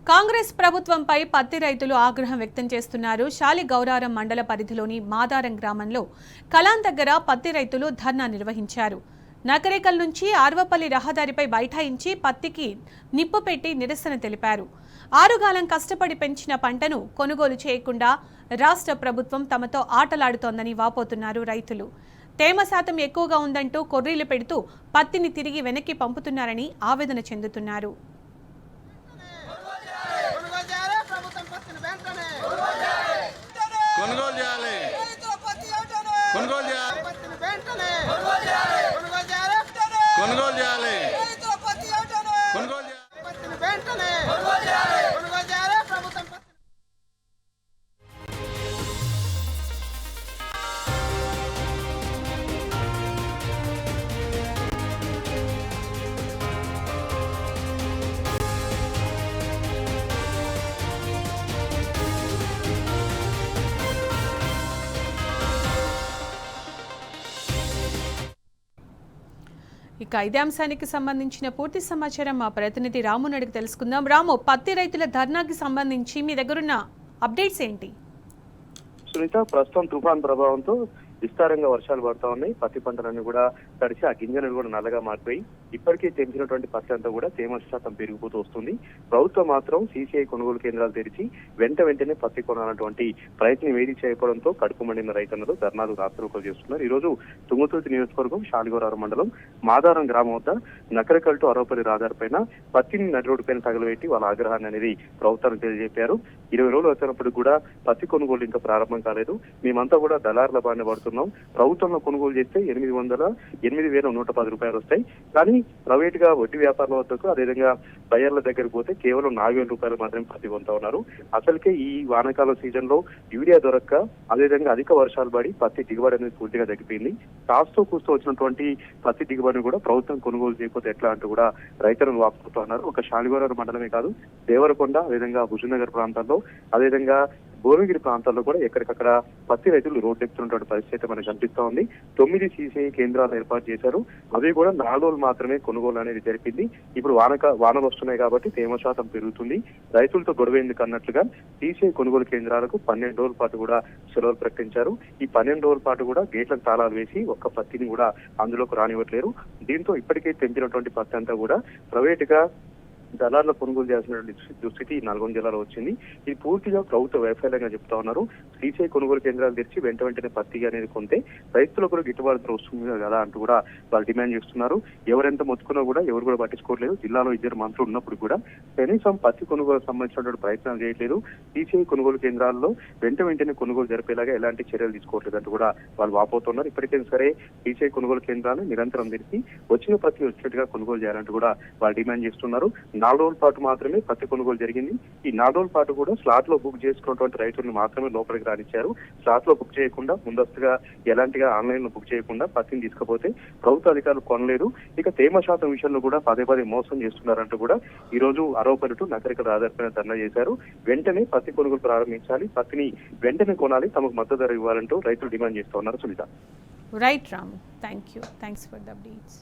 కాంగ్రెస్ ప్రభుత్వంపై పత్తి రైతులు ఆగ్రహం వ్యక్తం చేస్తున్నారు. శాలిగౌరారం మండల పరిధిలోని మాదారం గ్రామంలో కలాన్ దగ్గర పత్తి రైతులు ధర్నా నిర్వహించారు. నకరేకల్ నుంచి ఆర్వపల్లి రహదారిపై బైఠాయించి పత్తికి నిప్పు పెట్టి నిరసన తెలిపారు. ఆరుగాలం కష్టపడి పెంచిన పంటను కొనుగోలు చేయకుండా రాష్ట్ర ప్రభుత్వం తమతో ఆటలాడుతోందని వాపోతున్నారు రైతులు. తేమ శాతం ఎక్కువగా ఉందంటూ కొర్రీలు పెడుతూ పత్తిని తిరిగి వెనక్కి పంపుతున్నారని ఆవేదన చెందుతున్నారు. కొనుగోలు చేయాలి కొనుగోలు చేయాలి కొనుగోలు చేయాలి కొనుగోలు చేయాలి. ఇక ఇదే అంశానికి సంబంధించిన పూర్తి సమాచారం మా ప్రతినిధి రాము అడిగి తెలుసుకుందాం. రాము, పత్తి రైతుల ధర్నాకి సంబంధించి మీ దగ్గరున్న అప్డేట్స్ ఏంటి? సునీత, ప్రస్తుతం తుఫాన్ ప్రభావంతో విస్తారంగా వర్షాలు పడతా ఉన్నాయి. పత్తి పంటలన్నీ కూడా తడిచి ఆ గింజలు కూడా నల్లగా మారిపోయి ఇప్పటికే తెంచినటువంటి పత్తి అంతా కూడా తేమ శాతం పెరిగిపోతూ వస్తుంది. ప్రభుత్వం మాత్రం సీసీఐ కొనుగోలు కేంద్రాలు తెరిచి వెంటనే పత్తి కొనాలన్నటువంటి ప్రయత్నం ఏది చేయకపోవడంతో కడుపు మండిన రైతన్నలు ధర్నాలు రాత్రులు చేస్తున్నారు. ఈ రోజు తుంగతుర్తి నియోజకవర్గం శాలిగౌరారం మండలం మాదారం గ్రామం వద్ద నకరకల్ టు అరవపల్లి రహదారి పైన పత్తిని నడి రోడ్డు పైన తగలబెట్టి వాళ్ళ ఆగ్రహాన్ని అనేది ప్రభుత్వానికి తెలియజెప్పారు. 20 రోజులు వచ్చినప్పుడు కూడా పత్తి కొనుగోలు ఇంకా ప్రారంభం కాలేదు. మేమంతా కూడా దళారుల బారిన పడుతున్నాం. ప్రభుత్వంలో కొనుగోలు చేస్తే 8,110 రూపాయలు వస్తాయి. కానీ ప్రైవేట్ గా వడ్డీ వ్యాపారుల వద్దకు అదేవిధంగా బయర్ల దగ్గరకు పోతే కేవలం 4,000 రూపాయలు మాత్రమే పత్తి కొంటా ఉన్నారు. అసలుకే ఈ వానాకాలం సీజన్ లో యూరియా దొరక్క అదేవిధంగా అధిక వర్షాలు పడి పత్తి దిగుబడి అనేది పూర్తిగా తగ్గిపోయింది. కాస్తో కూస్తూ వచ్చినటువంటి పత్తి దిగుబడిని కూడా ప్రభుత్వం కొనుగోలు చేయకపోతే ఎట్లా అంటూ కూడా రైతులను వాపుతున్నారు. ఒక శాలిగౌరారం మండలమే కాదు, దేవరకొండ అదేవిధంగా హుజూర్నగర్ ప్రాంతాల్లో అదేవిధంగా భువనగిరి ప్రాంతాల్లో కూడా ఎక్కడికక్కడ పత్తి రైతులు రోడ్డు ఎక్కుతున్నటువంటి పరిస్థితి మనకు కనిపిస్తా ఉంది. 9 సీసీఐ కేంద్రాలు ఏర్పాటు చేశారు. అవి కూడా 4 రోజులు మాత్రమే కొనుగోలు అనేది జరిపింది. ఇప్పుడు వానలు వస్తున్నాయి కాబట్టి తేమ శాతం పెరుగుతుంది. రైతులతో గొడవ ఎందుకు అన్నట్లుగా సీసీఐ కొనుగోలు కేంద్రాలకు 12 రోజుల పాటు కూడా సెలవులు ప్రకటించారు. ఈ 12 రోజుల పాటు కూడా గేట్లకు తాళాలు వేసి ఒక్క పత్తిని కూడా అందులోకి రానివ్వట్లేరు. దీంతో ఇప్పటికే తెంపినటువంటి పత్తి అంతా కూడా ప్రైవేట్ గా దళారులు కొనుగోలు చేయాల్సిన దుస్థితి నల్గొండ జిల్లాలో వచ్చింది. ఇది పూర్తిగా ప్రభుత్వ వైఫల్యంగా చెప్తా ఉన్నారు. సీసీఐ కొనుగోలు కేంద్రాలు తెరిచి వెంటనే పత్తి అనేది కొంటే రైతులకు కూడా గిట్టుబాటు ధర వస్తుంది కదా అంటూ కూడా వాళ్ళు డిమాండ్ చేస్తున్నారు. ఎవరెంత మొత్తుకున్నా కూడా ఎవరు కూడా పట్టించుకోవట్లేదు. జిల్లాలో 2 మంత్రులు ఉన్నప్పుడు కూడా కనీసం పత్తి కొనుగోలు సంబంధించినటువంటి ప్రయత్నాలు చేయట్లేదు. సీసీఐ కొనుగోలు కేంద్రాల్లో వెంటనే కొనుగోలు జరిపేలాగా ఎలాంటి చర్యలు తీసుకోవట్లేదు అంటూ కూడా వాళ్ళు వాపోతున్నారు. ఇప్పటికైనా సరే సీసీఐ కొనుగోలు కేంద్రాలు నిరంతరం తెరిచి వచ్చిన పత్తి వచ్చేట్టుగా కొనుగోలు చేయాలంటూ కూడా వాళ్ళు డిమాండ్ చేస్తున్నారు. 4 రోజుల పాటు మాత్రమే పత్తి కొనుగోలు జరిగింది. ఈ 4 రోజుల పాటు కూడా స్లాట్ లో బుక్ చేసుకున్నటువంటి రైతులను మాత్రమే లోపలికి రానిచ్చారు. స్లాట్ లో బుక్ చేయకుండా ముందస్తుగా ఎలాంటిగా ఆన్లైన్ లో బుక్ చేయకుండా పత్తిని తీసుకపోతే ప్రభుత్వ అధికారులు కొనలేదు. ఇక తేమ శాతం విషయంలో కూడా పదే మోసం చేస్తున్నారంటూ కూడా ఈ రోజు అరవపల్లి టు నకరికల్ ఆధారపైన ధర్నా చేశారు. వెంటనే పత్తి కొనుగోలు ప్రారంభించాలి, పత్తిని వెంటనే కొనాలి, తమకు మద్దతు ధర ఇవ్వాలంటూ రైతులు డిమాండ్ చేస్తూ ఉన్నారు. Sunitha. Right Ram, thanks for the updates.